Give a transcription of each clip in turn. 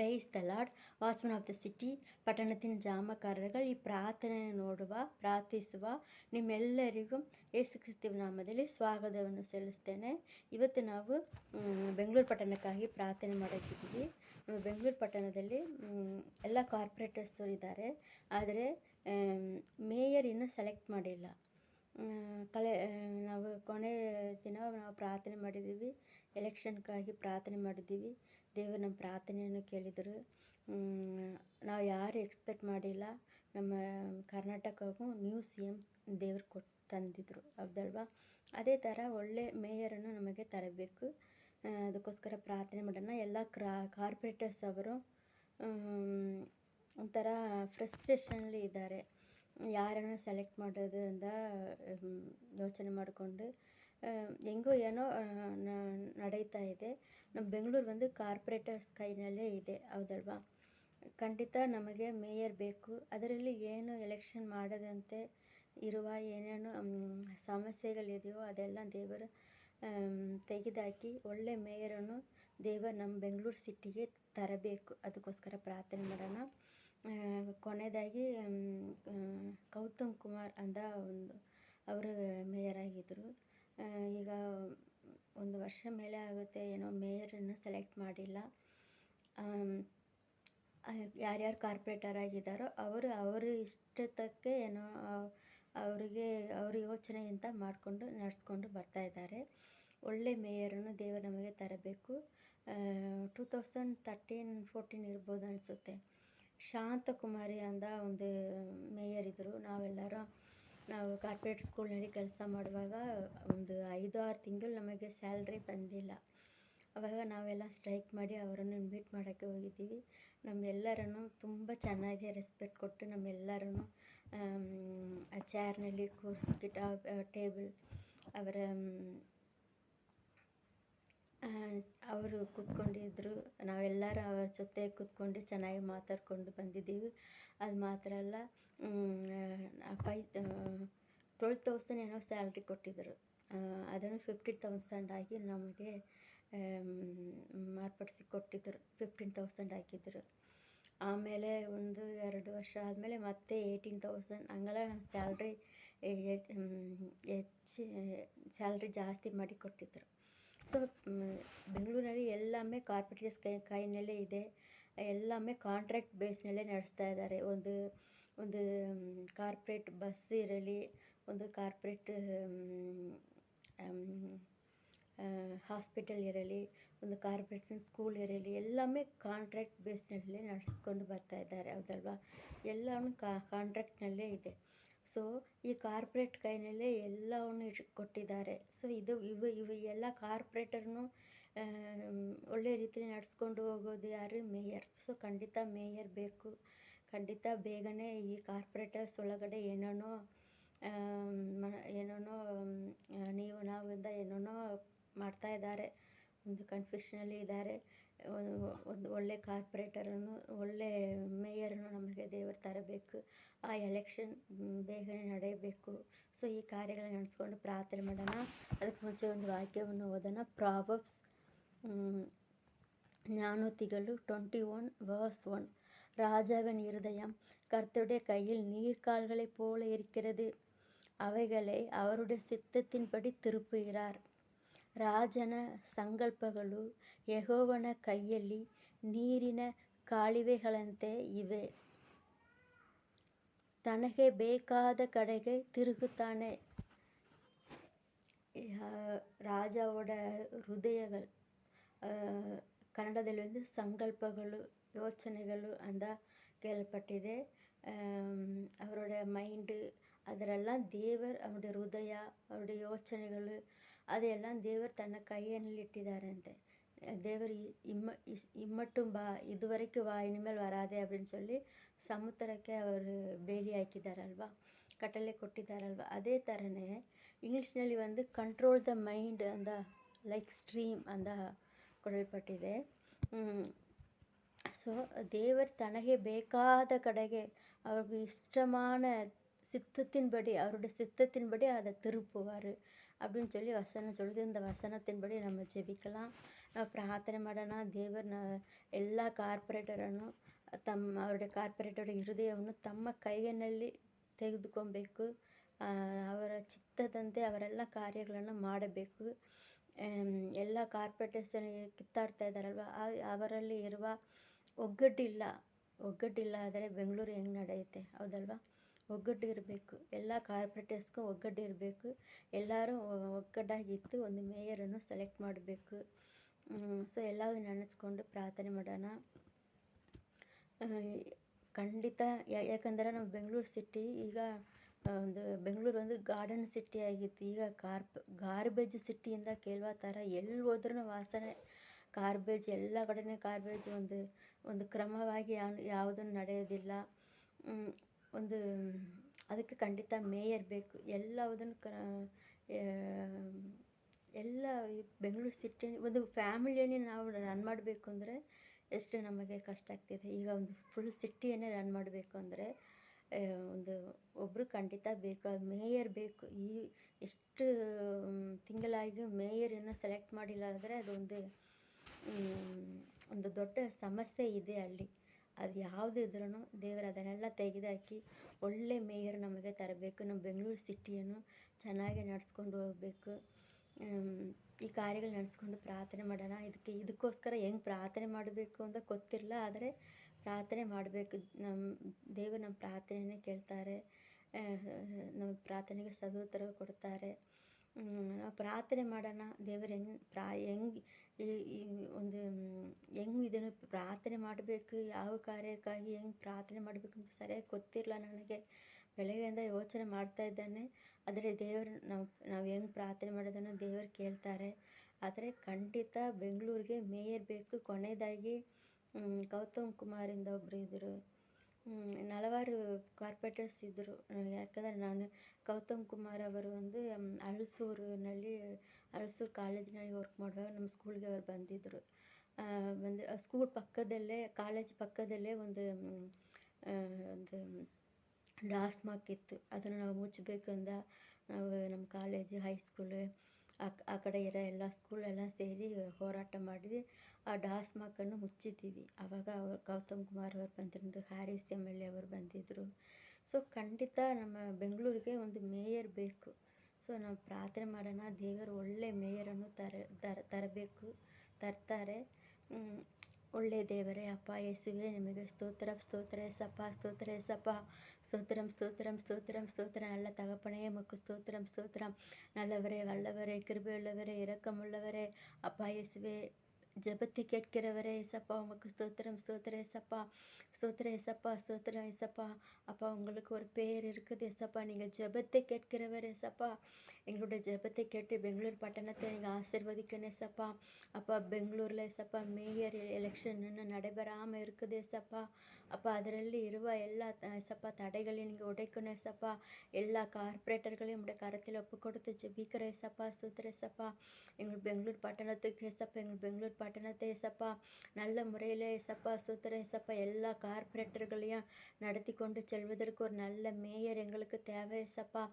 Price the lord. Watchman of the city, ಪಟ್ಟಣத்தின் ಜಾಮಕಾರர்கள், ಈ ಪ್ರಾರ್ಥನೆಯನ್ನು ನೋಡುವ ಪ್ರಾರ್ಥಿಸುವ ನಿಮ್ಮೆಲ್ಲರಿಗೂ ಯೇಸು ಕ್ರಿಸ್ತುವಿನ ನಾಮದಲ್ಲಿ ಸ್ವಾಗತವನ್ನು ಸಲ್ಲಿಸ್ತೇನೆ. ಇವತ್ತು ನಾವು ಬೆಂಗಳೂರು ಪಟ್ಟಣಕ್ಕಾಗಿ ಪ್ರಾರ್ಥನೆ ಮಾಡೋಕ್ಕಿದ್ದೀವಿ. ಬೆಂಗಳೂರು ಪಟ್ಟಣದಲ್ಲಿ ಎಲ್ಲ ಕಾರ್ಪೊರೇಟರ್ಸು ಇದ್ದಾರೆ, ಆದರೆ ಮೇಯರ್ ಇನ್ನೂ ಸೆಲೆಕ್ಟ್ ಮಾಡಿಲ್ಲ. ನಾವು ಕೊನೆ ದಿನ ನಾವು ಪ್ರಾರ್ಥನೆ ಮಾಡಿದ್ದೀವಿ, ಎಲೆಕ್ಷನ್ಗಾಗಿ ಪ್ರಾರ್ಥನೆ ಮಾಡಿದ್ದೀವಿ. ದೇವರು ನಮ್ಮ ಪ್ರಾರ್ಥನೆಯನ್ನು ಕೇಳಿದರು. ನಾವು ಯಾರು ಎಕ್ಸ್ಪೆಕ್ಟ್ ಮಾಡಿಲ್ಲ. ನಮ್ಮ ಕರ್ನಾಟಕಕ್ಕೂ ನ್ಯೂ CM ದೇವರು ತಂದಿದ್ರು, ಹೌದಲ್ವಾ? ಅದೇ ಥರ ಒಳ್ಳೆ ಮೇಯರನ್ನು ನಮಗೆ ತರಬೇಕು. ಅದಕ್ಕೋಸ್ಕರ ಪ್ರಾರ್ಥನೆ ಮಾಡೋಣ. ಎಲ್ಲ ಕಾರ್ಪೊರೇಟರ್ಸ್ ಅವರು ಒಂಥರ ಫ್ರಸ್ಟ್ರೇಷನಲ್ಲಿ ಇದ್ದಾರೆ. ಯಾರನ್ನು ಸೆಲೆಕ್ಟ್ ಮಾಡೋದು ಅಂತ ಯೋಚನೆ ಮಾಡಿಕೊಂಡು ಹೆಂಗೋ ಏನೋ ನಡೀತಾ ಇದೆ. ನಮ್ಮ ಬೆಂಗಳೂರು ಒಂದು ಕಾರ್ಪೊರೇಟರ್ಸ್ ಕೈನಲ್ಲೇ ಇದೆ, ಹೌದಲ್ವಾ? ಖಂಡಿತ ನಮಗೆ ಮೇಯರ್ ಬೇಕು. ಅದರಲ್ಲಿ ಏನು ಎಲೆಕ್ಷನ್ ಮಾಡದಂತೆ ಇರುವ ಏನೇನು ಸಮಸ್ಯೆಗಳಿದೆಯೋ ಅದೆಲ್ಲ ದೇವರು ತೆಗೆದಾಕಿ ಒಳ್ಳೆ ಮೇಯರನ್ನು ದೇವರು ನಮ್ಮ ಬೆಂಗಳೂರು ಸಿಟಿಗೆ ತರಬೇಕು. ಅದಕ್ಕೋಸ್ಕರ ಪ್ರಾರ್ಥನೆ ಮಾಡೋಣ. ಕೊನೆಯದಾಗಿ ಗೌತಮ್ ಕುಮಾರ್ ಅಂತ ಅವರು ಮೇಯರ್ ಆಗಿದ್ದರು. ಈಗ 1 ವರ್ಷ ಮೇಲೆ ಆಗುತ್ತೆ ಏನೋ ಮೇಯರನ್ನು ಸೆಲೆಕ್ಟ್ ಮಾಡಿಲ್ಲ. ಯಾರ್ಯಾರು ಕಾರ್ಪೊರೇಟರ್ ಆಗಿದ್ದಾರೋ ಅವರು ಇಷ್ಟಕ್ಕೆ ಏನೋ ಅವ್ರ ಯೋಚನೆಯಿಂದ ನಡೆಸ್ಕೊಂಡು ಬರ್ತಾಯಿದ್ದಾರೆ. ಒಳ್ಳೆ ಮೇಯರನ್ನು ದೇವರು ನಮಗೆ ತರಬೇಕು. 2013-14 ಇರ್ಬೋದು ಅನಿಸುತ್ತೆ. ಶಾಂತಕುಮಾರಿ ಅಂತ ಒಂದು ಮೇಯರ್ ಇದ್ದರು. ನಾವು ಕಾರ್ಪೊರೇಟ್ ಸ್ಕೂಲ್ನಲ್ಲಿ ಕೆಲಸ ಮಾಡುವಾಗ ಒಂದು 5-6 ತಿಂಗಳು ನಮಗೆ ಸ್ಯಾಲ್ರಿ ಬಂದಿಲ್ಲ. ಆವಾಗ ನಾವೆಲ್ಲ ಸ್ಟ್ರೈಕ್ ಮಾಡಿ ಅವರನ್ನು ಇನ್ವೈಟ್ ಮಾಡೋಕ್ಕೆ ಹೋಗಿದ್ದೀವಿ. ನಮ್ಮೆಲ್ಲರನ್ನು ತುಂಬ ಚೆನ್ನಾಗಿ ರೆಸ್ಪೆಕ್ಟ್ ಕೊಟ್ಟು ನಮ್ಮೆಲ್ಲರನ್ನು ಆ ಚೇರ್ನಲ್ಲಿ ಕೂರಿಸ್ಬಿಟ್ಟು ಟೇಬಲ್ ಅವರು ಕೂತ್ಕೊಂಡಿದ್ದರು. ನಾವೆಲ್ಲರೂ ಅವರ ಜೊತೆ ಕೂತ್ಕೊಂಡು ಚೆನ್ನಾಗಿ ಮಾತಾಡ್ಕೊಂಡು ಬಂದಿದ್ದೀವಿ. ಅದು ಮಾತ್ರ ಅಲ್ಲ, 12,000 ಏನೋ ಸ್ಯಾಲ್ರಿ ಕೊಟ್ಟಿದ್ದರು. ಅದನ್ನು 50,000 ಆಗಿ ನಮಗೆ ಮಾರ್ಪಡಿಸಿ ಕೊಟ್ಟಿದ್ದರು. 15,000 ಹಾಕಿದ್ದರು. ಆಮೇಲೆ 1-2 ವರ್ಷ ಆದಮೇಲೆ ಮತ್ತೆ 18,000 ಹಂಗೆಲ್ಲ ಸ್ಯಾಲ್ರಿ ಸ್ಯಾಲ್ರಿ ಜಾಸ್ತಿ ಮಾಡಿ ಕೊಟ್ಟಿದ್ದರು. ಸೊ ಬೆಂಗಳೂರಿನಲ್ಲಿ ಎಲ್ಲವೇ ಕಾರ್ಪೊರೇಟರ್ಸ್ ಕೈನಲ್ಲೇ ಇದೆ. ಎಲ್ಲವೇ ಕಾಂಟ್ರಾಕ್ಟ್ ಬೇಸ್ನಲ್ಲೇ ನಡೆಸ್ತಾ ಇದ್ದಾರೆ. ಒಂದು ಕಾರ್ಪೊರೇಟ್ ಬಸ್ ಇರಲಿ, ಒಂದು ಕಾರ್ಪೊರೇಟ್ ಹಾಸ್ಪಿಟಲ್ ಇರಲಿ, ಒಂದು ಕಾರ್ಪೊರೇಷನ್ ಸ್ಕೂಲ್ ಇರಲಿ, ಎಲ್ಲವೇ ಕಾಂಟ್ರಾಕ್ಟ್ ಬೇಸ್ನಲ್ಲೇ ನಡೆಸ್ಕೊಂಡು ಬರ್ತಾ ಇದ್ದಾರೆ, ಹೌದಲ್ವಾ? ಎಲ್ಲವೂ ಕಾಂಟ್ರಾಕ್ಟ್ನಲ್ಲೇ ಇದೆ. ಸೊ ಈ ಕಾರ್ಪೊರೇಟ್ ಕೈನಲ್ಲೇ ಎಲ್ಲವನ್ನು ಕೊಟ್ಟಿದ್ದಾರೆ. ಸೊ ಇವು ಎಲ್ಲ ಕಾರ್ಪೊರೇಟರ್ನು ಒಳ್ಳೆ ರೀತಿಯಲ್ಲಿ ನಡೆಸ್ಕೊಂಡು ಹೋಗೋದು ಯಾರು? ಮೇಯರ್. ಸೊ ಖಂಡಿತ ಮೇಯರ್ ಬೇಕು. ಖಂಡಿತ ಬೇಗನೆ ಈ ಕಾರ್ಪೊರೇಟರ್ಸ್ ಒಳಗಡೆ ಏನೇನೋ ನಾವಿಂದ ಏನೇನೋ ಮಾಡ್ತಾ ಇದ್ದಾರೆ. ಒಂದು ಕನ್ಫ್ಯೂಷನಲ್ಲಿ ಇದ್ದಾರೆ. ಒಂದು ಒಳ್ಳೆ ಕಾರ್ಪೊರೇಟರನ್ನು, ಒಳ್ಳೆ ಮೇಯರನ್ನು ನಮಗೆ ದೇವರು ತರಬೇಕು. ಆ ಎಲೆಕ್ಷನ್ ಬೇಗನೆ ನಡೆಯಬೇಕು. ಸೊ ಈ ಕಾರ್ಯಗಳನ್ನ ನಡೆಸ್ಕೊಂಡು ಪ್ರಾರ್ಥನೆ ಮಾಡೋಣ. ಅದಕ್ಕೆ ಮುಂಚೆ ಒಂದು ವಾಕ್ಯವನ್ನು ಓದೋಣ. ಪ್ರಾವರ್ಬ್ಸ್ ஞானோத்திகள் 21:1. ராஜாவின் இருதயம் கர்த்தருடைய கையில் நீர்க்கால்களைப் போல இருக்கிறது, அவைகளை அவருடைய சித்தத்தின்படி திருப்புகிறார். ರಾಜನ ಸಂಕಲ್ಪಗಳು ಯೆಹೋವನ ಕೈಯಲ್ಲಿ ನೀರಿನ ಕಾಲುವೆಗಳಂತೆ ಇವೆ, ತನಗೆ ಬೇಕಾದ ಕಡೆಗೆ ತಿರುಗುತ್ತಾನೆ. ರಾಜಾவோட ಹೃದಯಗಳು, ಕನ್ನಡದಲ್ಲಿ ಒಂದು ಸಂಕಲ್ಪಗಳು, ಯೋಚನೆಗಳು ಅಂತ ಕೇಳಲ್ಪಟ್ಟಿದೆ. ಅವருடைய ಮೈಂಡು ಅದರೆಲ್ಲ ದೇವರು, ಅವருடைய ಹೃದಯ, ಅವருடைய ಯೋಚನೆಗಳು ಅದೆಲ್ಲ ದೇವರು ತನ್ನ கையிலிட்டிதாரே. தேவர் இம்மட்டும் வா, இதுவரைக்கும் வா, இனிமேல் வராதே அப்படின்னு சொல்லி ಸಮುದ್ರಕ್ಕೆ ಅವರು ಬೇಲಿ ಹಾಕಿದ್ದಾರಲ್ವ, ಕಟ್ಟಲೆ ಕೊಟ್ಟಿದ್ದಾರಲ್ವ. ಅದೇ ಥರನೇ ಇಂಗ್ಲೀಷ್ನಲ್ಲಿ ಒಂದು ಕಂಟ್ರೋಲ್ ದ ಮೈಂಡ್ ಅಂತ, ಲೈಕ್ ಸ್ಟ್ರೀಮ್ ಅಂತ ಕೊಡಲ್ಪಟ್ಟಿದೆ. ಸೊ ದೇವರು ತನಗೆ ಬೇಕಾದ ಕಡೆಗೆ அவருக்கு இஷ்டமான சித்தத்தின்படி, அவருடைய சித்தத்தின்படி அதை திருப்புவார் அப்படின்னு சொல்லி வசனம் சொல்லுது. இந்த வசனத்தின்படி நம்ம ஜெபிக்கலாம். ನಾವು ಪ್ರಾರ್ಥನೆ ಮಾಡೋಣ. ದೇವರನ್ನ ಎಲ್ಲ ಕಾರ್ಪೊರೇಟರನ್ನು ಅವരുടെ ಕಾರ್ಪೊರೇಟರ್ ಹೃದಯವನ್ನು ತಮ್ಮ ಕೈಯಲ್ಲಿ ತೆಗೆದುಕೊಬೇಕು. ಅವರ ಚಿತ್ತದಂತೆ ಅವರೆಲ್ಲ ಕಾರ್ಯಗಳನ್ನು ಮಾಡಬೇಕು. ಎಲ್ಲ ಕಾರ್ಪೊರೇಟರ್ಸಲ್ಲಿ ಕಿತ್ತಾಡ್ತಾ ಇದ್ದಾರಲ್ವ, ಅವರಲ್ಲಿ ಇರುವ ಒಗ್ಗಟ್ಟಿಲ್ಲ ಆದರೆ ಬೆಂಗಳೂರು ಹೆಂಗೆ ನಡೆಯುತ್ತೆ, ಹೌದಲ್ವಾ? ಒಗ್ಗಟ್ಟು ಇರಬೇಕು. ಎಲ್ಲ ಕಾರ್ಪೊರೇಟರ್ಸ್ಗೂ ಒಗ್ಗಟ್ಟು ಇರಬೇಕು. ಎಲ್ಲರೂ ಒಗ್ಗಟ್ಟಾಗಿದ್ದು ಒಂದು ಮೇಯರನ್ನು ಸೆಲೆಕ್ಟ್ ಮಾಡಬೇಕು. ಸೊ ಎಲ್ಲದನ್ನು ನೆನೆಸ್ಕೊಂಡು ಪ್ರಾರ್ಥನೆ ಮಾಡೋಣ. ಖಂಡಿತ ಯಾಕಂದರೆ ನಮ್ಮ ಬೆಂಗಳೂರು ಸಿಟಿ ಈಗ ಬೆಂಗಳೂರು ಒಂದು ಗಾರ್ಡನ್ ಸಿಟಿ ಆಗಿತ್ತು. ಈಗ ಗಾರ್ಬೇಜ್ ಸಿಟಿಯಿಂದ ಕೇಳುವ ಥರ ಎಲ್ಲಿ ಹೋದ್ರೂ ವಾಸನೆ, ಗಾರ್ಬೇಜ್, ಎಲ್ಲ ಕಡೆಯೂ ಗಾರ್ಬೇಜ್. ಒಂದು ಕ್ರಮವಾಗಿ ಯಾವುದನ್ನು ನಡೆಯೋದಿಲ್ಲ. ಅದಕ್ಕೆ ಖಂಡಿತ ಮೇಯರ್ ಬೇಕು. ಎಲ್ಲದನ್ನು ಎಲ್ಲ ಬೆಂಗಳೂರು ಸಿಟಿ ಒಂದು ಫ್ಯಾಮಿಲಿಯನ್ನೇ ನಾವು ರನ್ ಮಾಡಬೇಕು ಅಂದರೆ ಎಷ್ಟು ನಮಗೆ ಕಷ್ಟ ಆಗ್ತಿದೆ. ಈಗ ಒಂದು ಫುಲ್ ಸಿಟಿಯನ್ನೇ ರನ್ ಮಾಡಬೇಕು ಅಂದರೆ ಒಬ್ಬರು ಖಂಡಿತ ಬೇಕು, ಅದು ಮೇಯರ್ ಬೇಕು. ಎಷ್ಟು ತಿಂಗಳಾಗಿ ಮೇಯರನ್ನು ಸೆಲೆಕ್ಟ್ ಮಾಡಿಲ್ಲ ಅಂದರೆ ಒಂದು ದೊಡ್ಡ ಸಮಸ್ಯೆ ಇದೆ ಅಲ್ಲಿ. ಅದು ಯಾವುದಿದ್ರೂ ದೇವರು ಅದನ್ನೆಲ್ಲ ತೆಗೆದುಹಾಕಿ ಒಳ್ಳೆ ಮೇಯರ್ ನಮಗೆ ತರಬೇಕು. ನಮ್ಮ ಬೆಂಗಳೂರು ಸಿಟಿಯನ್ನು ಚೆನ್ನಾಗಿ ನಡೆಸ್ಕೊಂಡು ಹೋಗಬೇಕು. ಈ ಕಾರ್ಯಗಳು ನಡೆಸ್ಕೊಂಡು ಪ್ರಾರ್ಥನೆ ಮಾಡೋಣ. ಇದಕ್ಕೋಸ್ಕರ ಹೆಂಗೆ ಪ್ರಾರ್ಥನೆ ಮಾಡಬೇಕು ಅಂತ ಗೊತ್ತಿಲ್ಲ, ಆದರೆ ಪ್ರಾರ್ಥನೆ ಮಾಡಬೇಕು. ದೇವರು ನಮ್ಮ ಪ್ರಾರ್ಥನೆಯನ್ನೇ ಕೇಳ್ತಾರೆ. ನಮ್ಮ ಪ್ರಾರ್ಥನೆಗೆ ಸದುತ್ತರ ಕೊಡ್ತಾರೆ. ನಾವು ಪ್ರಾರ್ಥನೆ ಮಾಡೋಣ. ದೇವರು ಹೆಂಗೆ ಇದನ್ನು ಪ್ರಾರ್ಥನೆ ಮಾಡಬೇಕು, ಯಾವ ಕಾರ್ಯಕ್ಕಾಗಿ ಹೆಂಗೆ ಪ್ರಾರ್ಥನೆ ಮಾಡಬೇಕು ಅಂತ ಸರಿಯಾಗಿ ಗೊತ್ತಿಲ್ಲ ನನಗೆ. ಬೆಳಗ್ಗೆಯಿಂದ ಯೋಚನೆ ಮಾಡ್ತಾ ಇದ್ದಾನೆ. ಆದರೆ ದೇವರು ನಾವು ಹೆಂಗೆ ಪ್ರಾರ್ಥನೆ ಮಾಡೋದನ್ನು ದೇವರು ಕೇಳ್ತಾರೆ. ಆದರೆ ಖಂಡಿತ ಬೆಂಗಳೂರಿಗೆ ಮೇಯರ್ ಬೇಕು. ಕೊನೆಯದಾಗಿ ಗೌತಮ್ ಕುಮಾರಿಂದ ಒಬ್ಬರು ಇದ್ದರು. ಹಲವಾರು ಕಾರ್ಪೊರೇಟರ್ಸ್ ಇದ್ದರು. ಯಾಕಂದರೆ ನಾನು ಗೌತಮ್ ಕುಮಾರ್ ಅವರು ಹಲಸೂರು ಕಾಲೇಜಿನಲ್ಲಿ ವರ್ಕ್ ಮಾಡುವಾಗ ನಮ್ಮ ಸ್ಕೂಲ್ಗೆ ಅವರು ಬಂದಿದ್ದರು. ಸ್ಕೂಲ್ ಪಕ್ಕದಲ್ಲೇ, ಕಾಲೇಜ್ ಪಕ್ಕದಲ್ಲೇ ಒಂದು ಡಾಸ್ಮಾಕ್ ಇತ್ತು. ಅದನ್ನು ನಾವು ಮುಚ್ಚಬೇಕು ಅಂತ ನಾವು ನಮ್ಮ ಕಾಲೇಜು, ಹೈಸ್ಕೂಲು ಆ ಕಡೆ ಇರೋ ಎಲ್ಲ ಸ್ಕೂಲೆಲ್ಲ ಸೇರಿ ಹೋರಾಟ ಮಾಡಿದ್ವಿ. ಆ ಡಾಸ್ಮಾಕನ್ನು ಮುಚ್ಚಿದ್ದೀವಿ. ಆವಾಗ ಗೌತಮ್ ಕುಮಾರ್ ಅವರು ಬಂದಿದ್ದು, ಹ್ಯಾರಿಸ್ MLA ಅವರು ಬಂದಿದ್ದರು. ಸೊ ಖಂಡಿತ ನಮ್ಮ ಬೆಂಗಳೂರಿಗೆ ಒಂದು ಮೇಯರ್ ಬೇಕು. ಸೊ ನಾವು ಪ್ರಾರ್ಥನೆ ಮಾಡೋಣ. ದೇವರು ಒಳ್ಳೆ ಮೇಯರನ್ನು ತರಬೇಕು, ತರ್ತಾರೆ. ಒಳ್ಳೆ ದೇವರೇ, ಅಪ್ಪ ಯೇಸುವೇ, ನಿಮಗೆ ಸ್ತೋತ್ರ ಏಸಪ್ಪ, ಸ್ತೋತ್ರ நல்ல தகப்பனே, உமக்கு ஸ்தோத்திரம். நல்லவரே, வல்லவரே, கிருபையுள்ளவரே, இரக்கமுள்ளவரே, அப்பா இயேசுவே, ஜெபத்தை கேட்கிறவரே ஏசப்பா, உமக்கு ஸ்தோத்திரம் ஏசப்பா. அப்பா, உங்களுக்கு ஒரு பேர் இருக்குது ஏசப்பா. நீங்கள் ஜெபத்தை கேட்கிறவர் ஏசப்பா. எங்களுடைய ஜெபத்தை கேட்டு பெங்களூர் பட்டணத்தை நீங்கள் ஆசீர்வதிக்கணும் ஏசப்பா. அப்பா, பெங்களூரில் ஏசப்பா ಮೇಯರ್ ಎಲೆಕ್ಷನ್ ನடைபெறாமல் இருக்குது ಏಸಪ್ಪ. ಅಪ್ಪ, ಅದರಲ್ಲಿ ಇರುವ ಎಲ್ಲ ಏಸಪ್ಪ ತಡೆಗಳೇ நீங்கள் உடைக்கணும் ಏಸಪ್ಪ. ಎಲ್ಲ ಕಾರ್ಪೊರೇಟர்களையும் உடைய கரத்தில் ஒப்பு கொடுத்து ஜெபிக்கிற ஏசப்பா. ಸ್ತೋತ್ರ ஏசப்பா. எங்கள் பெங்களூர் பட்டணத்துக்கு ஏசப்பா, எங்கள் பெங்களூர் பட்டணத்தை ஏசப்பா நல்ல முறையில் ஏசப்பா, ಸ್ತೋತ್ರ ஏசப்பா, எல்லா கார்பரேட்டர்களையும் நடத்தி கொண்டு செல்வதற்கு ஒரு நல்ல மேயர் எங்களுக்கு தேவை ஏசப்பா.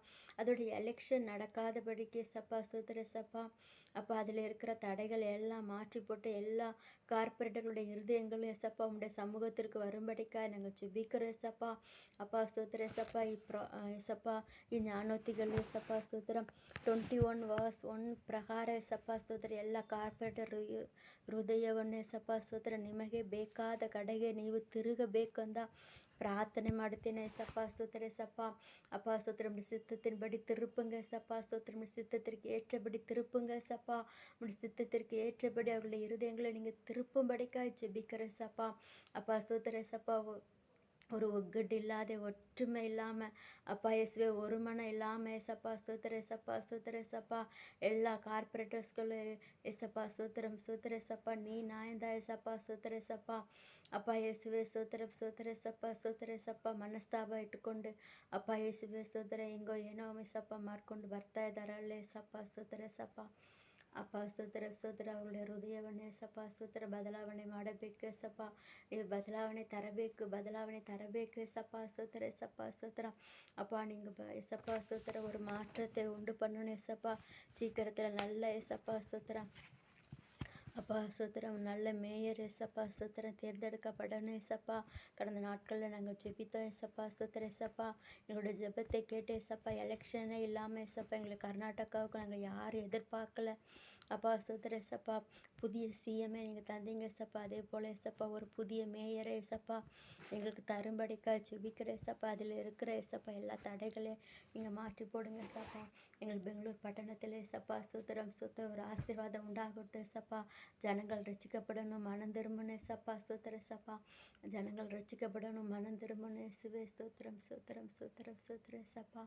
அதோடைய எலெக்ஷன் நடக்காதபடிக்கு ஏசப்பா, ಸ್ತೋತ್ರ ஏசப்பா. அப்போ அதில் இருக்கிற தடைகள் எல்லாம் மாற்றி போட்டு எல்லா கார்பரேட்டர்களுடைய இருதயங்களும் ஏசப்பா உங்களுடைய சமூகத்திற்கு வரும்படிக்காக நாங்கள் ஜெபிக்கிறோம் ஏசப்பா. அப்பா, ಸ್ತೋತ್ರ ஏசப்பா. ஏசப்பா, ಈ ಜ್ಞಾನೋತಿಗಳು ಏಸಪ್ಪ, ಸ್ತೋತ್ರಂ 21:1 ಪ್ರಕಾರ ಏಸಪ್ಪ, ಸ್ತೋತ್ರ ಎಲ್ಲ ಕಾರ್ಪೊರೇಟರ್ ಹೃದಯವನ್ನು ಏಸಪ್ಪ, ಸ್ತೋತ್ರ ನಿಮಗೆ ಬೇಕಾದ ಕಡೆಗೆ ನೀವು ತಿರುಗಬೇಕಂದ ಪ್ರಾರ್ಥನೆ ಮಾಡ್ತೇನೆ ஏசப்பா. ಸ್ತೋತ್ರ ஏசப்பா. அப்பா, ಸ್ತೋತ್ರ சித்தத்தின்படி திருப்புங்க ஏசப்பா. ಸ್ತೋತ್ರ சித்தத்திற்கு ஏற்றபடி திருப்புங்க ஏசப்பா. சித்தத்திற்கு ஏற்றபடி அவர்களுடைய இருதயங்களை நீங்கள் திருப்பும்படிக்காய் ஜெபிக்கிற ஏசப்பா. அப்பா, ಸ್ತೋತ್ರ ஏசப்பா. ஒரு ஒக்கட்டு இல்லாத, ஒற்றுமை இல்லாமல் அப்பா இயேசுவே, ஒரு மனம் இல்லாமல் ஏசப்பா, ಸ್ತೋತ್ರ ஏசப்பா. எல்லா கார்பரேட்டர்ஸ்களும் ஏசப்பா, ಸ್ತೋತ್ರ ஏசப்பா. நீ நாயந்தா ஏசப்பா, ಸ್ತೋತ್ರ ஏசப்பா. ಅಪ್ಪ ಯೇಸುವೆ, ಸ್ತೋತ್ರ ಏಸಪ್ಪ. ಮನಸ್ತಾಪ ಇಟ್ಟುಕೊಂಡು ಅಪ್ಪ ಯೇಸುವೆ, ಸ್ತೋತ್ರ ಹಿಂಗೋ ಏನೋ ಏಸಪ್ಪ ಮಾಡ್ಕೊಂಡು ಬರ್ತಾ ಇದ್ದಾರಲ್ಲ ಏಸಪ್ಪ, ಸ್ತೋತ್ರ ಏಸಪ್ಪ. ಅಪ್ಪ, ಸ್ತೋತ್ರ ಅವರುடைய ಹೃದಯವನ್ನು ಏಸಪ್ಪ, ಸ್ತೋತ್ರ ಬದಲಾವಣೆ ಮಾಡಬೇಕು ಏಸಪ್ಪ. ನೀವು ಬದಲಾವಣೆ ತರಬೇಕು ಏಸಪ್ಪ, ಸ್ತೋತ್ರ ಏಸಪ್ಪ. ಅಪ್ಪ, நீங்கள் ஏசப்பா, ಸ್ತೋತ್ರ ஒரு மாற்றத்தை உண்டு பண்ணணும் ஏசப்பா. சீக்கிரத்தில் நல்ல ஏசப்பா, ಸ್ತೋತ್ರ. அப்பா ஸ்தோத்திரம், நல்ல மேயர் ஏசப்பா ஸ்தோத்திரம், தேர்ந்தெடுக்கப்படணும் ஏசப்பா. கடந்த நாட்களில் நாங்கள் ஜெபித்தோம் ஏசப்பா ஸ்தோத்திரம் ஏசப்பா. எங்களுடைய ஜெபத்தை கேட்டு ஏசப்பா, எலெக்ஷனே இல்லாமல் ஏசப்பா எங்களுக்கு கர்நாடகாவுக்கு நாங்கள் யாரும் எதிர்பார்க்கல. அப்பா ஸ்தோத்திரம் ஏசப்பா, புதிய சிஎம்ஏ நீங்கள் தந்தீங்க ஏசப்பா. அதே போல் ஏசப்பா ஒரு புதிய மேயரை ஏசப்பா எங்களுக்கு தரும்படிக்கா ஜெபிக்கிற ஏசப்பா. அதில் இருக்கிற ஏசப்பா எல்லா தடைகளையும் நீங்கள் மாற்றி போடுங்க ஏசப்பா. எங்கள் பெங்களூர் பட்டணத்தில் ஏசப்பா ஸ்தோத்திரம் ஸ்தோத்திரம், ஒரு ஆசீர்வாதம் உண்டாகட்டும் ஏசப்பா. ஜனங்கள் ரட்சிக்கப்படணும், மனம் திரும்பணும் ஏசப்பா ஸ்தோத்திரம் ஏசப்பா. ஜனங்கள் ரட்சிக்கப்படணும், மனம் திரும்பணும் இயேசுவே ஸ்தோத்திரம் ஸ்தோத்திரம் ஸ்தோத்திரம் ஸ்தோத்திரம் ஏசப்பா.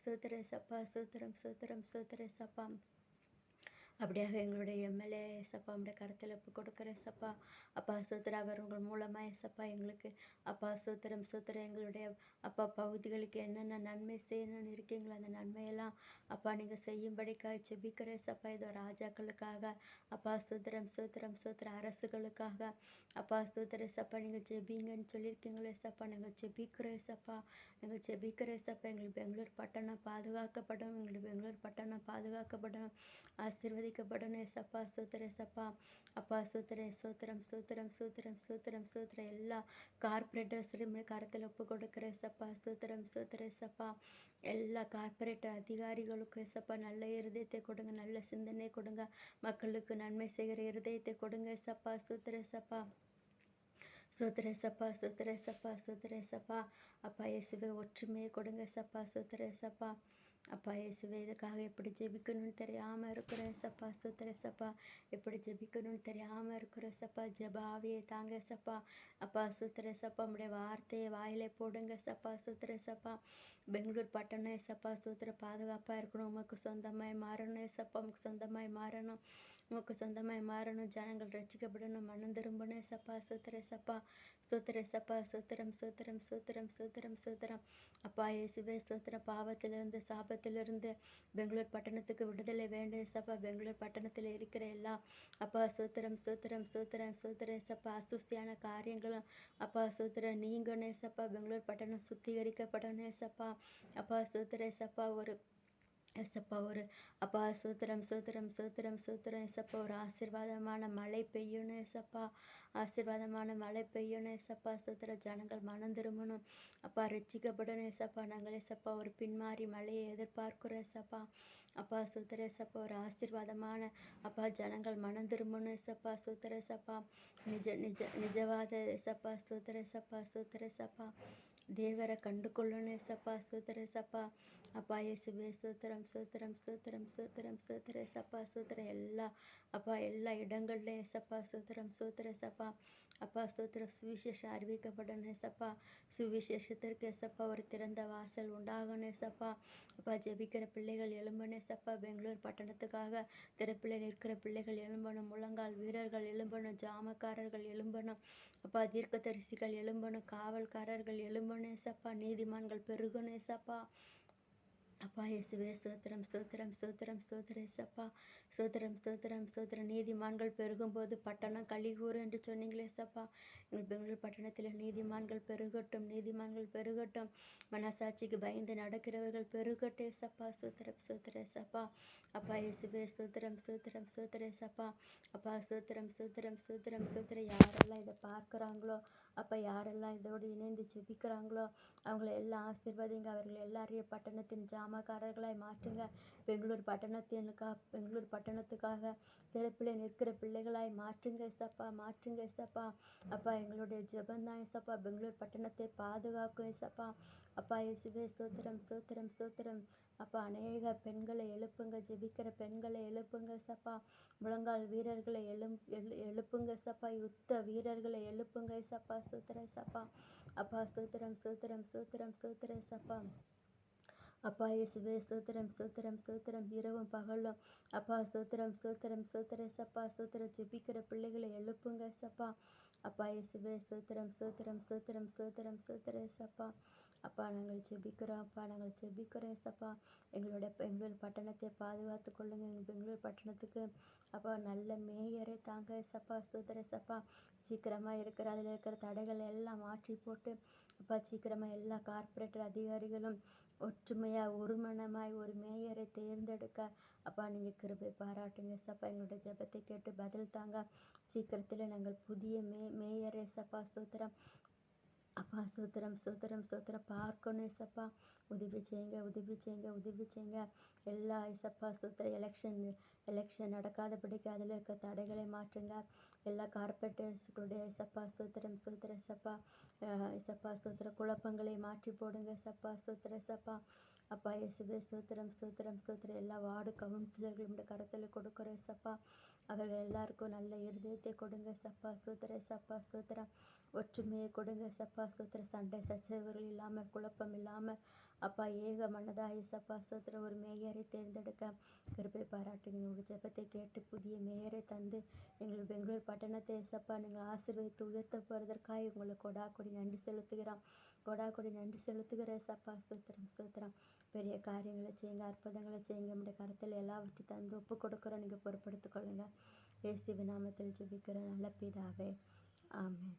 ஸ்தோத்திரம் ஏசப்பா ஸ்தோத்திரம் ஸ்தோத்திரம் ஸ்தோத்திரம் ஏசப்பா. அப்படியாக எங்களுடைய எம்எல்ஏ ஏசப்பா உடைய கருத்தில் ஒப்பு கொடுக்குற ஏசப்பா. அப்பா ஸ்தோத்திரம், அவர் உங்கள் மூலமாக ஏசப்பா எங்களுக்கு அப்பா ஸ்தோத்திரம் ஸ்தோத்திரம், எங்களுடைய அப்பா பகுதிகளுக்கு என்னென்ன நன்மை செய்யணும்னு இருக்கீங்களோ அந்த நன்மையெல்லாம் அப்பா நீங்கள் செய்யும்படிக்காக ஜெபிக்கிற ஏசப்பா. இதோ ராஜாக்களுக்காக அப்பா ஸ்தோத்திரம் ஸ்தோத்திரம் ஸ்தோத்திரம், அரசுகளுக்காக அப்பா ஸ்தோத்திரம் ஏசப்பா நீங்கள் ஜெபிங்கன்னு சொல்லியிருக்கீங்களோ ஏசப்பா. நாங்கள் ஜெபிக்கிறோம் ஏசப்பா, நாங்கள் ஜெபிக்கிற ஏசப்பா. எங்களுக்கு பெங்களூர் பட்டணம் பாதுகாக்கப்படணும், எங்களுக்கு பெங்களூர் பட்டணம் பாதுகாக்கப்படணும், ஆசீர்வதிக்கப்படணும் ஏசப்பா ஸ்தோத்திரம் ஏசப்பா. அப்பா ஸ்தோத்திரம் ஸ்தோத்திரம் ஸ்தோத்திரம் ஸ்தோத்திரம் ஸ்தோத்திரம் ஸ்தோத்திரம், எல்லா கார்பரேட்டர்ஸையும் கருத்தில் ஒப்பு கொடுக்குற ஏசப்பா ஸ்தோத்திரம் ஸ்தோத்திரம் ஏசப்பா. எல்லா கார்பரேட்டர் அதிகாரிகளுக்கும் ஏசப்பா நல்ல இருதயத்தை கொடுங்க, நல்ல சிந்தனை கொடுங்க, மக்களுக்கு நன்மை செய்கிற இருதயத்தை கொடுங்க ஏசப்பா ஸ்தோத்திரம் ஏசப்பா. ஸ்தோத்திரம் ஏசப்பா ஸ்தோத்திரம் ஏசப்பா ஸ்தோத்திரம் ஏசப்பா. அப்பா இயேசுவே ஒற்றுமையை கொடுங்க ஏசப்பா ஸ்தோத்திரம் ஏசப்பா. அப்பா இயேசுவே இதுக்காக எப்படி ஜெபிக்கணும்னு தெரியாமல் இருக்கிற ஏசப்பா ஸ்தோத்திரம் ஏசப்பா. எப்படி ஜெபிக்கணும்னு தெரியாமல் இருக்கிற ஏசப்பா. ஜெப ஆவியை தாங்க ஏசப்பா. அப்பா ஸ்தோத்திரம் ஏசப்பா, உம்முடைய வார்த்தையை வாயிலே போடுங்க ஏசப்பா ஸ்தோத்திரம் ஏசப்பா. பெங்களூர் பட்டணம் ஏசப்பா ஸ்தோத்திரம் பாதுகாப்பாக இருக்கணும், உமக்கு சொந்தமாய் மாறணும் ஏசப்பா, உமக்கு சொந்தமாய் மாறணும், உமக்கு சொந்தமாய் மாறணும். ஜனங்கள் ரட்சிக்கப்படணும், மனம் திரும்பணும் ஏசப்பா ஸ்தோத்திரம் ஏசப்பா. ஸ்தோத்திரம் ஏசப்பா ஸ்தோத்திரம் ஸ்தோத்திரம் ஸ்தோத்திரம் ஸ்தோத்திரம் ஸ்தோத்திரம். அப்பா இயேசுவே ஸ்தோத்திரம், பாவத்திலிருந்து சாபத்திலிருந்து பெங்களூர் பட்டணத்துக்கு விடுதலை வேண்டும் ஏசப்பா. பெங்களூர் பட்டணத்தில் இருக்கிற எல்லா அப்பா ஸ்தோத்திரம் ஸ்தோத்திரம் ஸ்தோத்திரம் ஸ்தோத்திரம் ஏசப்பா, அசுசியான காரியங்களும் அப்பா ஸ்தோத்திரம் நீங்கணும் ஏசப்பா. பெங்களூர் பட்டணம் சுத்திகரிக்கப்படணும் ஏசப்பா. அப்பா ஸ்தோத்திரம் ஏசப்பா, ஒரு ஏசப்பா ஒரு அப்பா சூத்திரம் சூத்திரம் சூத்திரம் சூத்திரம் ஏசப்பா, ஒரு ஆசீர்வாதமான மழை பெய்யணும் ஏசப்பா. ஆசீர்வாதமான மழை பெய்யணும் ஏசப்பா ஸ்தோத்திரம். ஜனங்கள் மனம் திரும்பணும் அப்பா, ரட்சிக்கப்படணும் ஏசப்பா. நாங்கள் ஏசப்பா ஒரு பின்மாறி மழையை எதிர்பார்க்கிறோம் ஏசப்பா. அப்பா சூத்திர ஏசப்பா, ஒரு ஆசீர்வாதமான அப்பா ஜனங்கள் மனம் திரும்பணும் ஏசப்பா ஸ்தோத்திர ஏசப்பா. நிஜவாத ஏசப்பா ஸ்தோத்திர ஏசப்பா ஸ்தோத்திர ஏசப்பா. தேவரை கண்டு கொள்ளணும் ஏசப்பா ஸ்தோத்திர ஏசப்பா. அப்பா இயேசுவே ஸ்தோத்திரம் ஸ்தோத்திரம் ஸ்தோத்திரம் ஸ்தோத்திரம் ஸ்தோத்திர ஏசப்பா ஸ்தோத்திரம். எல்லா இடங்கள்லையும் ஏசப்பா ஸ்தோத்திரம் ஸ்தோத்திர ஏசப்பா. அப்பா ஸ்தோத்திரம், சுவிசேஷம் அறிவிக்கப்படணும் ஏசப்பா. சுவிசேஷத்திற்கு ஏசப்பா ஒரு திறந்த வாசல் உண்டாகணும் ஏசப்பா. அப்பா ஜெபிக்கிற பிள்ளைகள் எழும்பணும் ஏசப்பா. பெங்களூர் பட்டணத்துக்காக திறப்பில் நிற்கிற பிள்ளைகள் எழும்பணும், முழங்கால் வீரர்கள் எழும்பணும், ஜாமக்காரர்கள் எழும்பணும் அப்பா, தீர்க்கதரிசிகள் எழும்பணும், காவல்காரர்கள் எழும்பணும் ஏசப்பா. நீதிமான்கள் பெருகணும் ஏசப்பா. அப்பா இயேசுவே ஸ்தோத்திரம் ஸ்தோத்திரம் ஸ்தோத்திரம் ஸ்தோத்திர ஏசப்பா. ஸ்தோத்திரம் ஸ்தோத்திரம் ஸ்தோத்திரம். நீதிமான்கள் பெருகும்போது பட்டணம் கலிகூறு என்று சொன்னீங்களே ஏசப்பா. எங்கள் பெங்களூர் பட்டணத்தில் நீதிமான்கள் பெருகட்டும், நீதிமான்கள் பெருகட்டும். மனசாட்சிக்கு பயந்து நடக்கிறவர்கள் பெருகட்டும் ஏசப்பா. ஸ்தோத்திரம் ஸ்தோத்திர ஏசப்பா. அப்பா இயேசுவே ஸ்தோத்திரம் ஸ்தோத்திரம் ஸ்தோத்திர ஏசப்பா. அப்பா ஸ்தோத்திரம் ஸ்தோத்திரம் ஸ்தோத்திரம் ஸ்தோத்திரம். யாரெல்லாம் இதை பார்க்குறாங்களோ அப்போ, யாரெல்லாம் இதோடு இணைந்து ஜெபிக்கிறாங்களோ அவங்கள எல்லாம் ஆசீர்வதிங்க. அவர்கள் எல்லாரையும் பட்டணத்தின் ஜாமக்காரர்களாய் மாற்றுங்க. பெங்களூர் பட்டணத்துக்காக திறப்பில் நிற்கிற பிள்ளைகளாய் மாற்றுங்க ஏசப்பா, மாற்றுங்க ஏசப்பா. அப்பா எங்களுடைய ஜெபந்தான் ஏசப்பா பெங்களூர் பட்டணத்தை பாதுகாக்கும் ஏசப்பா. அப்பா இயேசுவே ஸ்தோத்திரம் ஸ்தோத்திரம் ஸ்தோத்திரம். அப்பா அநேக பெண்களை எழுப்புங்க, ஜெபிக்கிற பெண்களை எழுப்புங்க ஏசப்பா. முழங்கால் வீரர்களை எழுப்புங்க ஏசப்பா. யுத்த வீரர்களை எழுப்புங்க ஏசப்பா. ஸ்தோத்திரம் ஏசப்பா. அப்பா ஸ்தோத்திரம் ஸ்தோத்திரம் ஸ்தோத்திரம் ஸ்தோத்திரம் ஏசப்பா. அப்பா இயேசுவே ஸ்தோத்திரம் ஸ்தோத்திரம் ஸ்தோத்திரம். இரவும் பகலும் அப்பா ஸ்தோத்திரம் ஸ்தோத்திரம் ஸ்தோத்திரம் ஏசப்பா. ஸ்தோத்திரம். ஜெபிக்கிற பிள்ளைகளை எழுப்புங்க ஏசப்பா. அப்பா இயேசுவே ஸ்தோத்திரம் ஸ்தோத்திரம் ஸ்தோத்திரம் ஸ்தோத்திரம் ஸ்தோத்திரம் ஏசப்பா. அப்பா நாங்கள் ஜெபிக்கிறோம், அப்பா நாங்கள் ஜெபிக்கிறோம் ஏசப்பா. பெங்களூர் பட்டணத்தை பாதுகாத்து கொள்ளுங்க. எங்கள் பெங்களூர் பட்டணத்துக்கு அப்பா நல்ல மேயரை தாங்க ஏசப்பா. ஸ்தோத்திர ஏசப்பா. சீக்கிரமாக இருக்கிற அதில் இருக்கிற தடைகள் எல்லாம் மாற்றி போட்டு அப்பா சீக்கிரமாக எல்லா கார்பரேட்டர் அதிகாரிகளும் ஒற்றுமையாக ஒரு மனமாய் ஒரு மேயரை தேர்ந்தெடுக்க அப்பா நீங்கள் கிருபை பாராட்டுங்க சப்பா. எங்களுடைய ஜெபத்தை கேட்டு பதில் தாங்க. சீக்கிரத்தில் நாங்கள் புதிய மேயரை சப்பா ஸ்தோத்திரம். அப்பா ஸ்தோத்திரம் ஸ்தோத்திரம் ஸ்தோத்திரம் பார்க்கணும் ஏசப்பா. உதவி செய்யுங்க உதவி செய்யுங்க உதவி செய்யுங்க. எல்லா ஏசப்பா ஸ்தோத்திரம் எலெக்ஷன் நடக்காதபடிக்கு அதில் இருக்க தடைகளை மாற்றுங்க. எல்லா கார்பரேட்டர்ஸுடைய ஏசப்பா ஸ்தோத்திரம் ஸ்தோத்திரம் ஏசப்பா. ஏசப்பா ஸ்தோத்திரம் குழப்பங்களை மாற்றி போடுங்க ஏசப்பா ஸ்தோத்திரம் ஏசப்பா. அப்பா இயேசுவே ஸ்தோத்திரம் ஸ்தோத்திரம் ஸ்தோத்திரம். எல்லா வார்டு கவுன்சிலர்களுடைய கருத்தில் கொடுக்குறோம் ஏசப்பா. அவர்கள் எல்லாருக்கும் நல்ல இருதயத்தை கொடுங்க சப்பா ஸ்தோத்திரம் சப்பா ஸ்தோத்திரம். ஒற்றுமையை கொடுங்க சப்பா ஸ்தோத்திரம். சண்டை சச்சரவுகள் இல்லாமல் குழப்பம் இல்லாமல் அப்பா ஏக மனதாய் சப்பா ஸ்தோத்திரம் ஒரு மேயரை தேர்ந்தெடுக்க கிருபை பாராட்டுங்க. உங்கள் ஜெபத்தை கேட்டு புதிய மேயரை தந்து எங்கள் பெங்களூர் பட்டணத்தை சப்பா நீங்கள் ஆசீர்வதித்து உயர்த்த போகிறதற்காக உங்களை கொடி நன்றி செலுத்துகிறோம். கொடி நன்றி செலுத்துகிற சப்பா ஸ்தோத்திரம் ஸ்தோத்திரம். பெரிய காரியங்களை செய்யுங்க, அற்புதங்களை செய்யுங்க. நம்முடைய கருத்தில் எல்லாவற்றையும் தந்து ஒப்பு கொடுக்குறோம். நீங்கள் பொறுப்படுத்திக் கொள்ளுங்க. இயேசுவின் நாமத்தில் ஜெபிக்கிற நல்ல பிதாவே, ஆமென்.